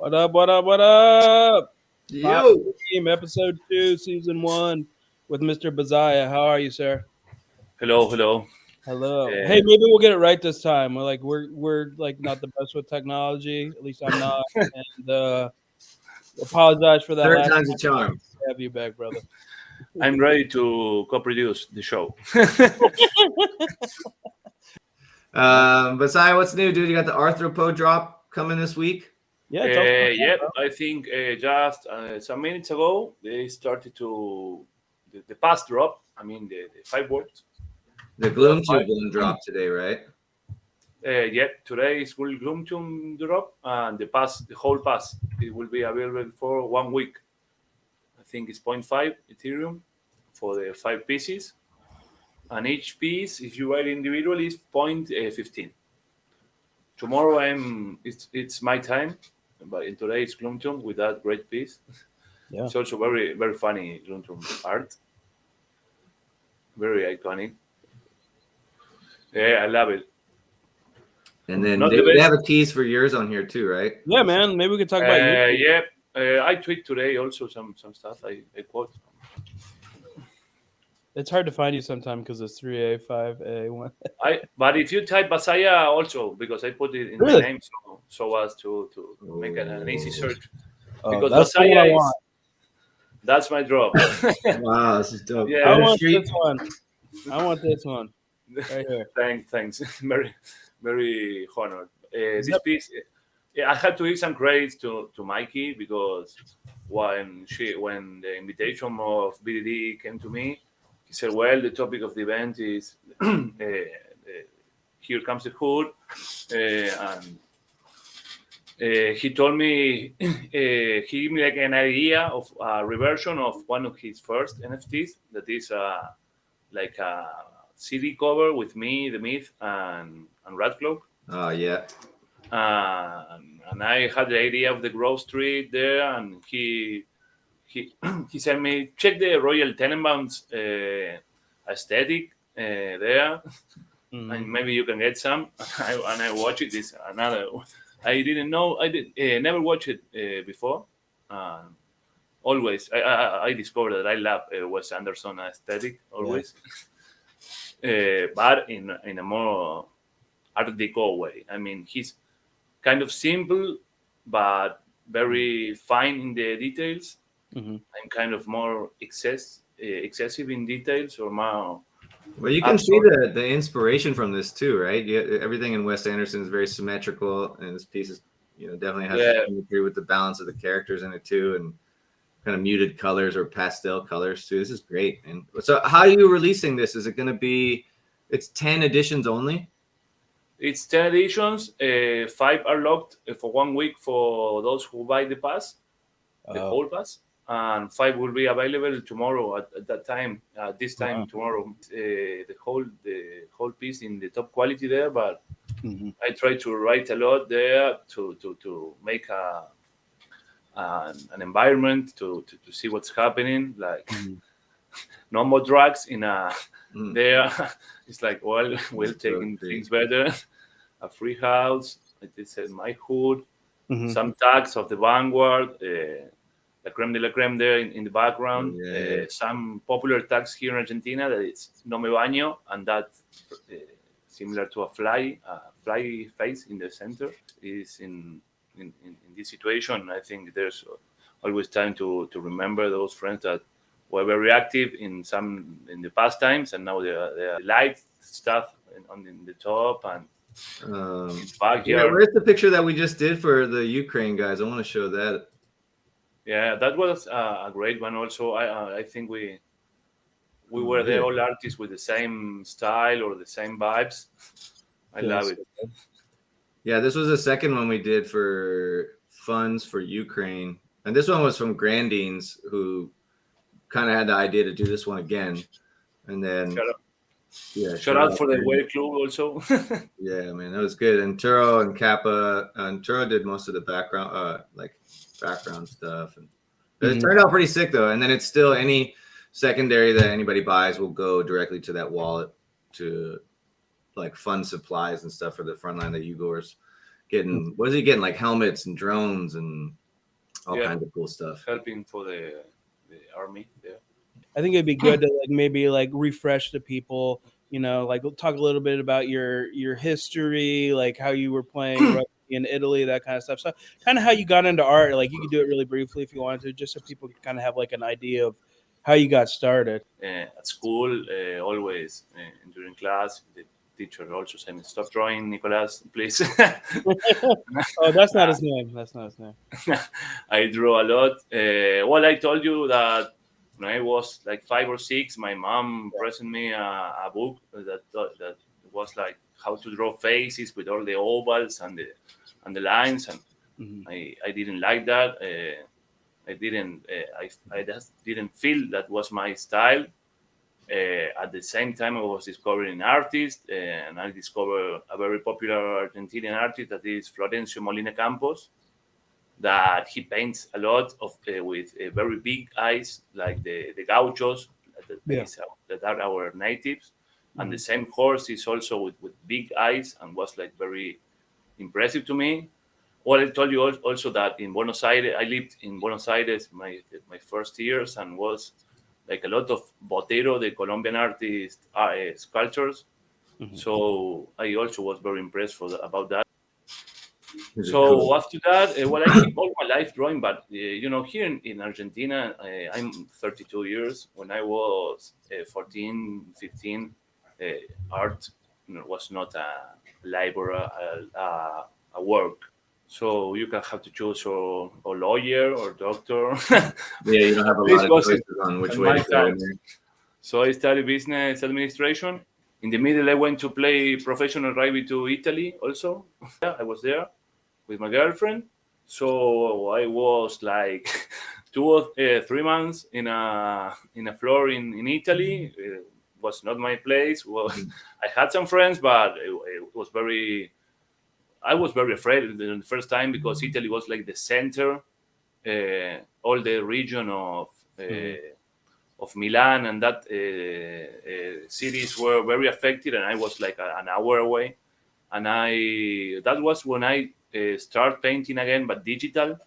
What up, what up, what up? Yo, Team, episode 2, season 1 with Mr. Basaia. How are you, sir? Hello, hello. Hello. Hey, Uh, maybe we'll get it right this time. We're like not the best with technology. At least I'm not. And apologize for that third last time's a time. charm. Have you back, brother? I'm ready to co-produce the show. Basaia, what's new, dude? You got the arthropod drop coming this week? Yeah, tell us about that, Yep, bro. I think just some minutes ago they started to the past drop. I mean the 5 words. The There are Gloom five. Tube one dropped today, right? Yep, today is will Gloom to drop and the whole pass, it will be available for 1 week. I think it's 0.5 Ethereum for the 5 pieces, and each piece, if you buy it individually, is 0.15. Tomorrow it's my time, but in today it's Gloomtoon with that great piece. Yeah. It's also very very funny Gloomtoon art, very iconic. Yeah, I love it. And then Not they, the they best. have a tease for yours on here too, right? Yeah, man. Maybe we could talk about you. Yeah, I tweet today also some stuff. I quote. It's hard to find you sometime because it's 3a5a1. But if you type Basaia also, because I put it in my Really? name so as to make an easy search, Oh, because that's the one I Basaia want. that's my drop. Wow, this is dope. Yeah. I And the want street, this one. I want this one right here. Thanks. Very, very honored. Is This that- piece, yeah, I had to give some credits to Mikey because when the invitation of BDD came to me, he said, "Well, the topic of the event is here comes the hood," and he told me he gave me like an idea of a reversion of one of his first NFTs that is like a CD cover with me, the Myth, and Ratcloak. oh yeah. And I had the idea of the Grove Street there, and he he said me check the Royal Tenenbaums aesthetic there, and maybe you can get some. And I watched it. This another. I didn't know. I did never watched it before. Always, I discovered that I love Wes Anderson aesthetic always, but in a more Art Deco way. I mean, he's kind of simple, but very fine in the details. Mhm. I'm kind of more excessive in details or more. Well, you can see the inspiration from this too, right? Everything in Wes Anderson is very symmetrical, and this piece is, definitely has symmetry with the balance of the characters in it too, and kind of muted colors or pastel colors too. This is great. And so, how are you releasing this? Is it going to be? It's 10 editions only. It's 10 editions. 5 are locked for 1 week for those who buy the pass, the whole pass, and 5 will be available tomorrow at that time. This time tomorrow, the whole piece in the top quality there. But I try to write a lot there to make an environment to see what's happening. Like no more drugs in a there. It's like we're taking things better. A free house. It said my hood. Some tags of the Vanguard. La creme de la creme there in the background. Some popular tags here in Argentina that it's no me baño, and that similar to a fly face in the center is in this situation. I think there's always time to remember those friends that were very active in the past times, and now they are light stuff in the top and backyard. Where's the picture that we just did for the Ukraine guys? I want to show that. Yeah, that was a great one. Also, I think we were there all artists with the same style or the same vibes. I love it. Yeah, this was the second one we did for funds for Ukraine, and this one was from Grandines, who kind of had the idea to do this one again, and then shout out for the Wave Club also. Yeah, man, that was good. And Turo and Kappa, and Turo did most of the background, background stuff, and it turned out pretty sick though. And then it's still any secondary that anybody buys will go directly to that wallet to like fund supplies and stuff for the frontline, the Uyghurs. getting, what is he getting? Like helmets and drones and all kinds of cool stuff. Helping for the army there. I think it'd be good to like maybe like refresh the people, you know, like talk a little bit about your history, like how you were playing rugby in Italy, that kind of stuff. So kind of how you got into art. Like you could do it really briefly if you wanted to, just so people could kind of have like an idea of how you got started. At school, always during class, the teacher also said, "Stop drawing, Nicolas, please." Oh, that's not his name. That's not his name. I draw a lot. Well, I told you that when I was like 5 or 6, my mom presented me a book that was like how to draw faces with all the ovals and the lines, and I didn't like that. I just didn't feel that was my style. At the same time, I was discovering artists, and I discovered a very popular Argentinian artist that is Florencio Molina Campos. That he paints a lot of with very big eyes, like the gauchos that are our natives, and the same horse is also with big eyes and was like very impressive to me. Well, I told you also that in Buenos Aires, I lived in Buenos Aires my first years, and was like a lot of Botero, the Colombian artist, sculptures. So I also was very impressed about that. So after that, well, I keep all my life drawing, but you know, here in Argentina, I'm 32 years. When I was 14, 15, art was not a labor, a work. So you can have to choose or lawyer or doctor. Yeah, you don't have a lot of choices on which way to go. So I studied business administration. In the middle, I went to play professional rugby to Italy also. Yeah, I was there with my girlfriend. So I was like 2 or 3 months in a floor in Italy. It was not my place. Well, I had some friends, but it was very. I was very afraid the first time because Italy was like the center, all the region of Milan and that cities were very affected, and I was like an hour away. And that was when I start painting again, but digital.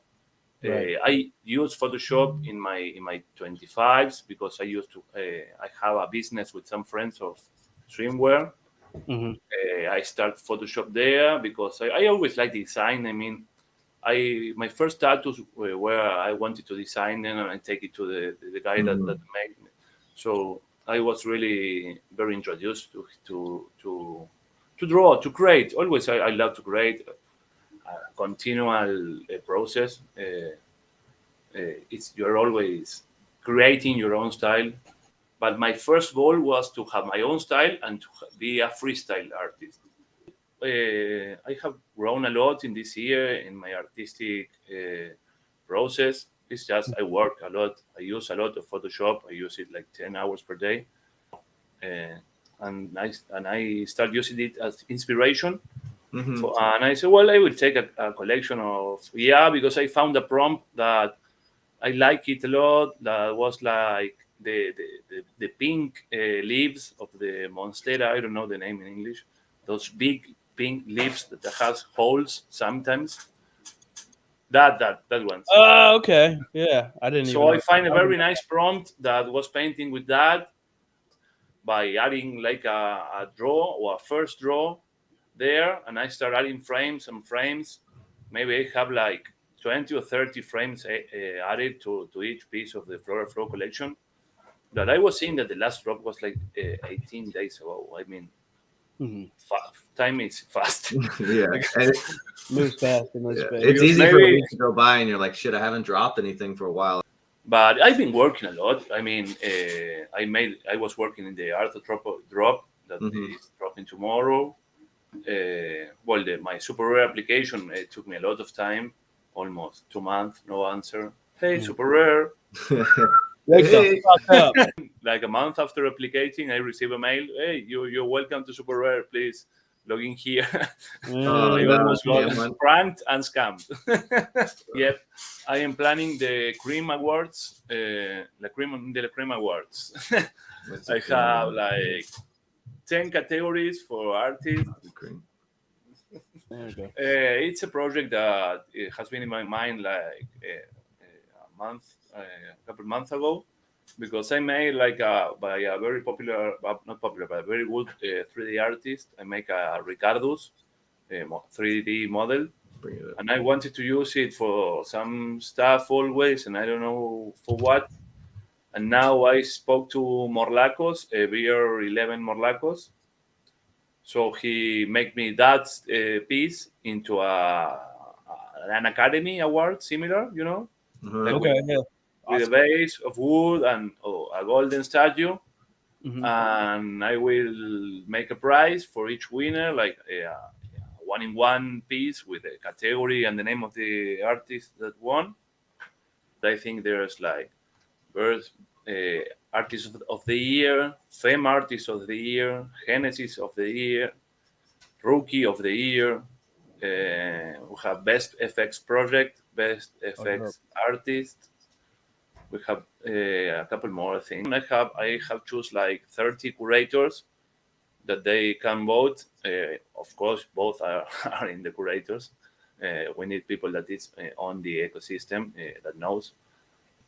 Right. I use Photoshop in my 25s because I used to. I have a business with some friends of swimwear. I start Photoshop there because I always like design. I mean, my first tattoos were where I wanted to design them, and I take it to the guy that made me. So I was really very introduced to draw, to create. Always I love to create. A continual process. You're always creating your own style. But my first goal was to have my own style and to be a freestyle artist. I have grown a lot in this year in my artistic process. It's just I work a lot. I use a lot of Photoshop. I use it like 10 hours per day. And I start using it as inspiration. And I said, well, I will take a collection of, because I found a prompt that I like it a lot. That was like the pink leaves of the monstera. I don't know the name in English. Those big pink leaves that has holes sometimes. That one. Oh, okay. Yeah, I didn't. So I find a very nice prompt that was painting with that by adding like a draw or a first draw there, and I start adding frames and frames. Maybe I have like 20 or 30 frames added to each piece of the Flora Flow collection. That I was seeing that the last drop was like 18 days ago. I mean, time is fast. Yeah, moves fast. It's easy for a week to go by, and you're like, shit, I haven't dropped anything for a while. But I've been working a lot. I mean, I was working in the art drop that is dropping tomorrow. My super rare application, it took me a lot of time, almost 2 months, no answer. Hey, super rare. Like a month after applicating, I receive a mail. Hey, you're welcome to super rare. Please log in here. I almost got pranked and scammed. Yep, I am planning the Cream Awards. The Cream Awards. I have like 10 categories for artists. There you go. It's a project that it has been in my mind like a couple months ago, because I made like by a very popular, not popular, but a very good 3D artist. I make a Ricardus 3D model, and I wanted to use it for some stuff always, and I don't know for what. And now I spoke to Morlacos, beer 11 Morlacos. So he made me that piece into an academy award, similar, like Okay, yeah. with a Awesome. base of wood and a golden statue. Mhm. And I will make a prize for each winner, like a one-in-one piece with a category and the name of the artist that won. I think there's like birth artist of the year, fame artist of the year, genesis of the year, rookie of the year. We have best FX project, best FX artist. We have a couple more things. I have choose like 30 curators that they can vote. Of course, both are, are in the curators. We need people that is on the ecosystem that knows.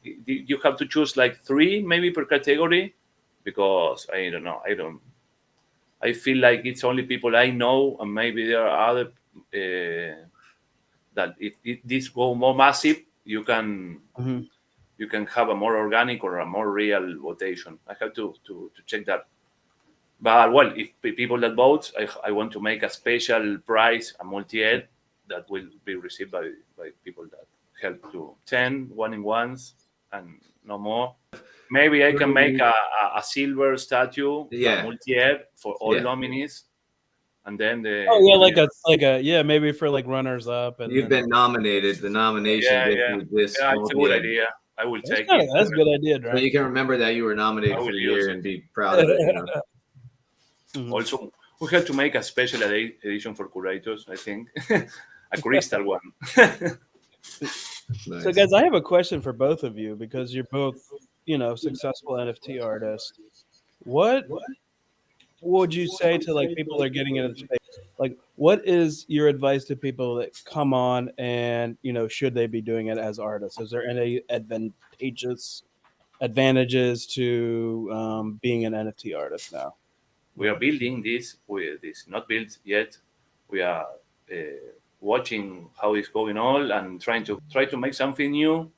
You have to choose like 3 maybe per category, because I don't know. I feel like it's only people I know, and maybe there are other that if this go more massive, Mhm. you can have a more organic or a more real votation. I have to check that. But well, if people that vote, I want to make a special prize, a multi-ed that will be received by people that help to 10 one-in-ones and no more. Maybe I can make a silver statue, Yeah. multi-ed for all Yeah. nominees, and then Oh the yeah, winner. like a yeah, maybe for like runners up, and You've then been nominated. The nomination Yeah, gets yeah, you this yeah. It's a good multi-ed. idea. I will take it. that's a good idea, So Drank. you can remember that you were I nominated for will the use year it. and be proud of it. Mhm. Also, we have to make a special edition for curators. I think a crystal one. Nice. So guys, I have a question for both of you, because you're both, successful NFT artists. What would you say to like people that are getting into the space? Like, what is your advice to people that come on and, should they be doing it as artists? Is there any advantages to being an NFT artist now? We are building this. This not built yet. We are uh, watching how it's going on and try to make something new.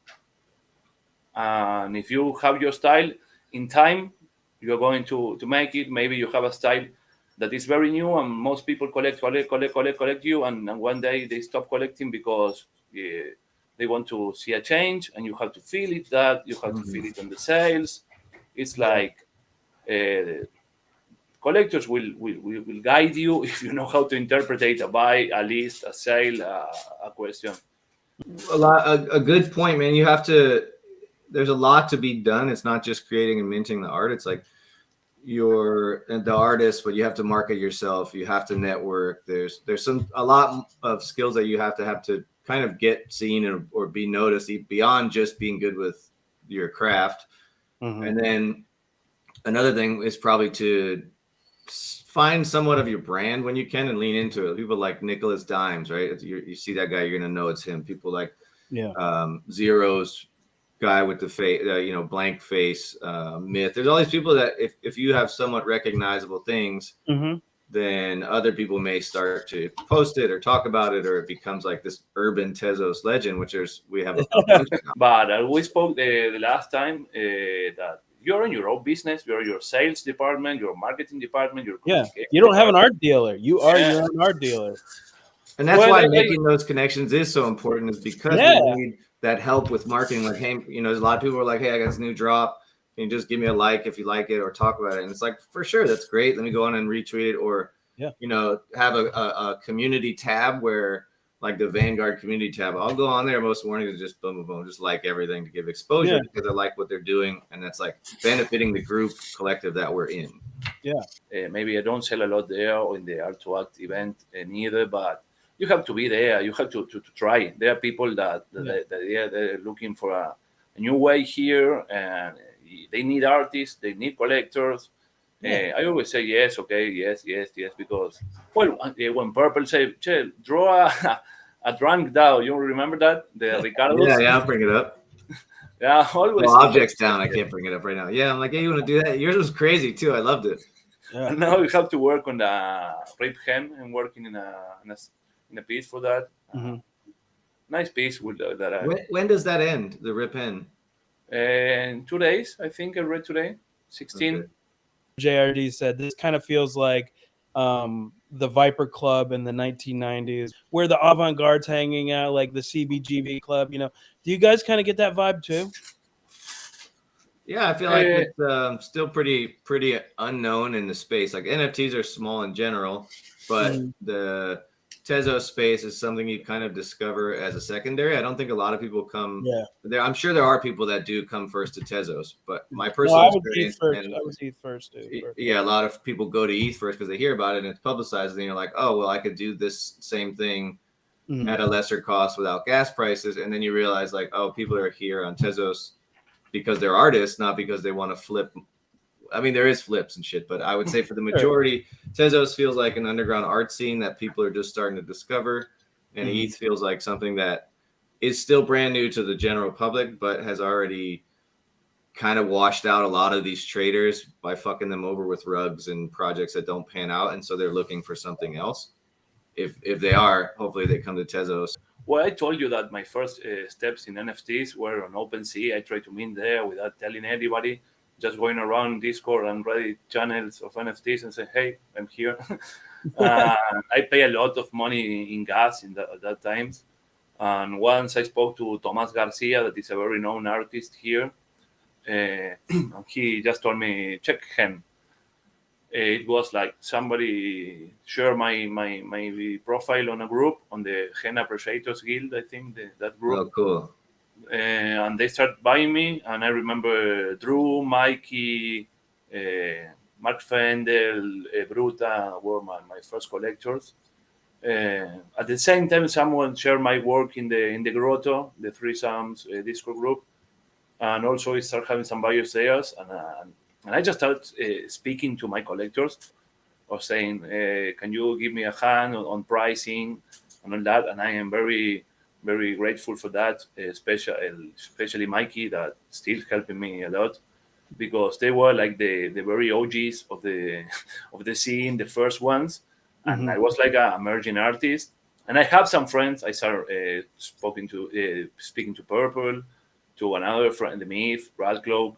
And if you have your style in time, you're going to make it. Maybe you have a style that is very new, and most people collect you, and one day they stop collecting because they want to see a change, and you have to feel it. That you have to feel it on the sales. It's like collectors will guide you if you know how to interpret a buy, a list, a sale, a question. A good point, man. You have to. There's a lot to be done. It's not just creating and minting the art. It's like you're the artist, but you have to market yourself. You have to network. There's a lot of skills that you have to kind of get seen or be noticed beyond just being good with your craft. Mm-hmm. And then another thing is probably to find somewhat of your brand when you can and lean into it. People like Nicholas Dimes, right? You see that guy, you're gonna know it's him. People like Zero's guy with the face, blank face, Myth. There's all these people that if you have somewhat recognizable things, then other people may start to post it or talk about it, or it becomes like this urban Tezos legend, which we have a bunch of. But we spoke the last time that you're in your own business, you're your sales department, your marketing department, your communication. You don't have an art dealer. You are your own art dealer. And that's why making those connections is so important, is because we need that help with marketing. Like, hey, there's a lot of people who are like, hey, I got this new drop. Can you just give me a like if you like it, or talk about it? And it's like, for sure, that's great. Let me go on and retweet it, or have a community tab where, like the Vanguard community tab, I'll go on there most mornings and just boom, boom, boom, just like everything to give exposure because I like what they're doing, and that's like benefiting the group collective that we're in. Maybe I don't sell a lot there or in the Art to Act event neither, but you have to be there. You have to try. There are people that they're looking for a new way here, and they need artists, they need collectors. I always say yes, okay, yes, because when Purple say, "Che, draw a drunk DAO," you remember that the Ricardo's? Yeah, I'll bring it up. Yeah, always. Well, objects down. I can't bring it up right now. Yeah, I'm like, hey, you want to do that? Yours was crazy too. I loved it. Yeah. And now we have to work on the rape hen and working in a piece for that. Nice piece with that. When does that end? The rip hen? In 2 days, I think. I read today, 16. Okay. JRD said this kind of feels like the Viper Club in the 1990s, where the avant-garde's hanging out, like the CBGB Club. You know, do you guys kind of get that vibe too? Yeah, I feel like it's still pretty unknown in the space. Like NFTs are small in general, but the Tezos space is something you kind of discover as a secondary. I don't think a lot of people come. Yeah, I'm sure there are people that do come first to Tezos, but my personal experience. I was ETH first too. Yeah, a lot of people go to ETH first because they hear about it and it's publicized, and you're like, oh well, I could do this same thing at a lesser cost without gas prices, and then you realize like, oh, people are here on Tezos because they're artists, not because they want to flip. I mean, there is flips and shit, but I would say for the majority, Tezos feels like an underground art scene that people are just starting to discover. And ETH feels like something that is still brand new to the general public, but has already kind of washed out a lot of these traders by fucking them over with rugs and projects that don't pan out. And so they're looking for something else. If they are, hopefully they come to Tezos. Well, I told you that my first steps in NFTs were on OpenSea. I tried to mint there without telling anybody, just going around Discord and Reddit channels of NFTs and say, hey, I'm here. I pay a lot of money in gas at that time. And once I spoke to Tomas Garcia, that is a very known artist here. And he just told me, check him. It was like somebody shared my profile on a group on the Hen Appreciators Guild, I think, that group. Oh, cool. And they started buying me. And I remember Drew, Mikey, Mark Fendel, Bruta were my first collectors. At the same time, someone shared my work in the Grotto, the 3a5a1a Discord group. And also I started having some buyers there. And I just started speaking to my collectors or saying, can you give me a hand on pricing and all that? And I am very, very grateful for that, especially Mikey, that still helping me a lot, because they were like the very OGs of the scene, the first ones. And I was like an emerging artist. And I have some friends. I started speaking to Purple, to another friend, the Myth, Radcliffe,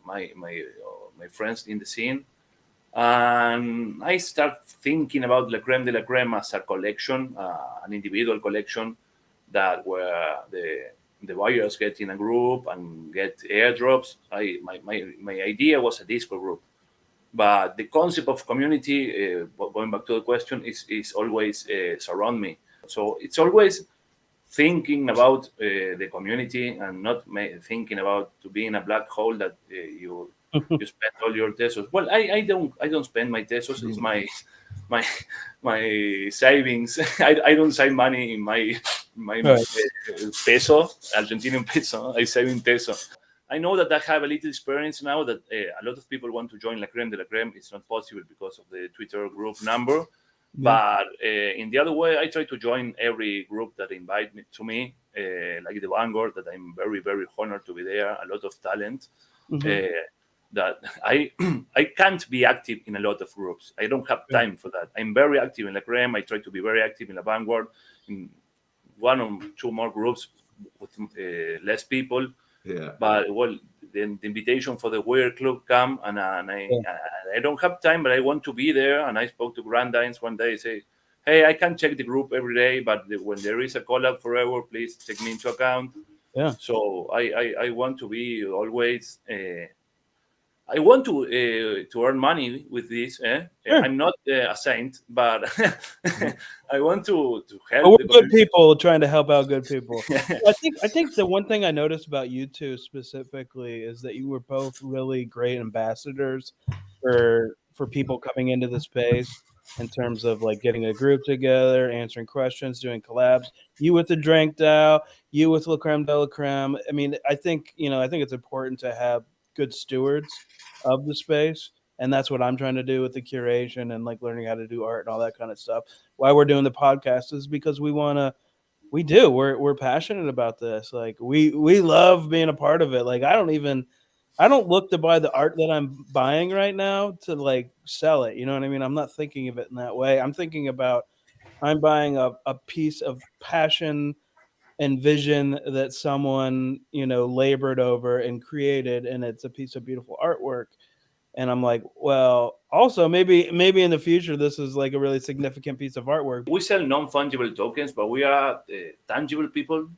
my friends in the scene. And I start thinking about La Creme de la Creme as a collection, an individual collection that where the buyers get in a group and get airdrops. My idea was a Discord group. But the concept of community, going back to the question, is always surround me. So it's always thinking about the community and not thinking about to be in a black hole that you spend all your Tezos. Well, I don't spend my Tezos. It's my savings. I don't save money in my peso, Argentinian peso. I save in peso. I know that I have a little experience now that a lot of people want to join La Creme de la Creme. It's not possible because of the Twitter group number. But in the other way, I try to join every group that invite me to me, like the Vanguard, that I'm very, very honored to be there. A lot of talent. That I can't be active in a lot of groups. I don't have time for that. I'm very active in La Creme. I try to be very active in La Vanguard, in one or two more groups with less people. Yeah. But well, the invitation for the Weird Club come, and I don't have time, but I want to be there. And I spoke to Grandines one day. Say, hey, I can check the group every day, but when there is a collab forever, please take me into account. Yeah. So I want to be always. I want to earn money with this. I'm not a saint, but I want to help. But we're good people trying to help out good people. I think the one thing I noticed about you two specifically is that you were both really great ambassadors for people coming into the space in terms of like getting a group together, answering questions, doing collabs. You with the Drank DAO, you with La Creme de la Creme. I mean, I think it's important to have good stewards of the space And that's what I'm trying to do with the curation and like learning how to do art and all that kind of stuff. Why we're doing the podcast is because we're passionate about this. Like we love being a part of it. Like I don't look to buy the art that I'm buying right now to like sell it. You know what I mean? I'm not thinking of it in that way. I'm thinking about I'm buying a piece of passion and vision that someone, labored over and created, and it's a piece of beautiful artwork. And I'm like, well, also maybe in the future this is like a really significant piece of artwork. We sell non-fungible tokens, but we are tangible people.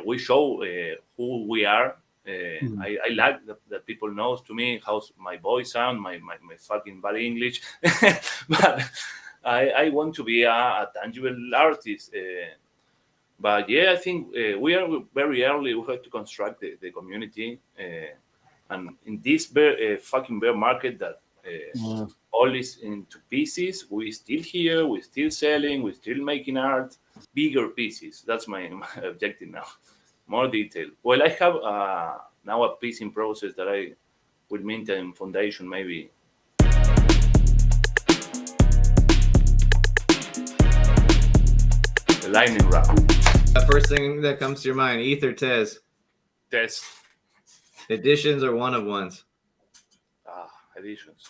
We show who we are. I like that people knows to me how my voice sound, my fucking bad English, but I want to be a tangible artist. But yeah, I think we are very early. We have to construct the community, and in this fucking bear market that all is into pieces, we still here, we still selling, we still making art, bigger pieces. That's my objective now. More detail. Well, I have now a piece in process that I will maintain foundation maybe. The lightning round. The first thing that comes to your mind, ETH or Tez? Tez. Editions or one of ones? Editions.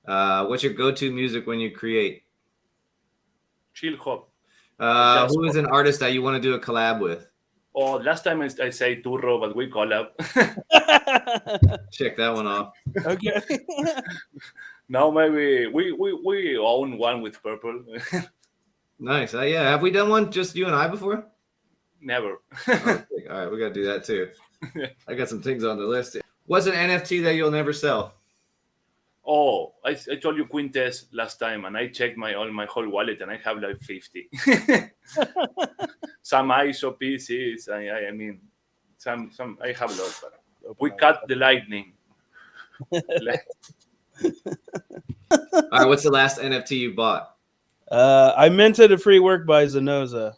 What's your go-to music when you create? Chill hop. Who is an artist that you want to do a collab with? Oh, last time I say Turro, but we collab. Check that one off. Okay. Now maybe we own one with Purple. Nice. Yeah. Have we done one just you and I before? Never. All right, we got to do that too. I got some things on the list. What's an NFT that you'll never sell? Oh, I told you Quintes last time, and I checked my whole wallet, and I have like 50. Some ISO pieces. I mean, some I have a lot, but we cut the lightning. All right, what's the last NFT you bought? I minted a free work by Zenoza.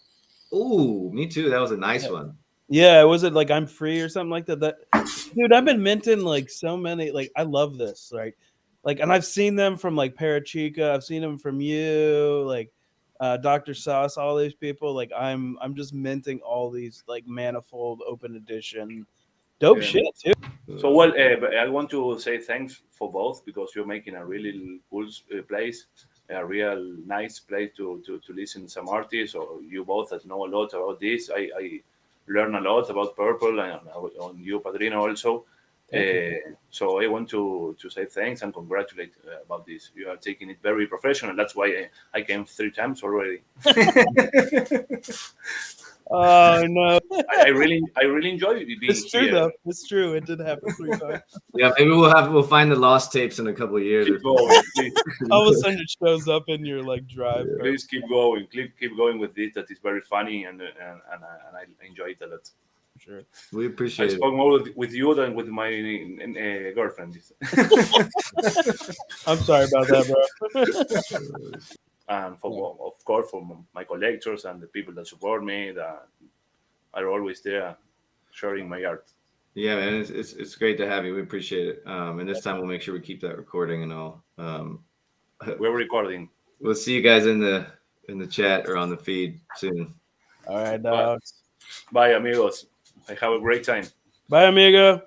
Ooh, me too. That was a nice one. Yeah, was it like I'm free or something like that? Dude, I've been minting like so many. Like I love this, right? Like, and I've seen them from like Parachica. I've seen them from you, like Dr. Sauce, all these people. Like I'm just minting all these like manifold open edition dope shit too. So well, I want to say thanks for both because you're making a really cool place. A real nice place to listen to some artists, or you both that know a lot about this. I learn a lot about Purple and on you, Padrino, also. So I want to say thanks and congratulate about this. You are taking it very professional. That's why I came 3 times already. Oh no! I really enjoy being It's true here. though. It's true. It did happen 3 times. Yeah, maybe we'll find the lost tapes in a couple of years. Keep going, all of a sudden it shows up in your like drive. Please keep going. Keep going with this. That is very funny and I enjoy it a lot. Sure. We appreciate it. I spoke more with you than with my girlfriend. I'm sorry about that, bro. And of course, for my collectors and the people that support me, that are always there sharing my art. Yeah, man, it's great to have you. We appreciate it. And this time we'll make sure we keep that recording and all. We're recording. We'll see you guys in the chat or on the feed soon. All right, dogs. Bye, amigos. I have a great time. Bye, amigo.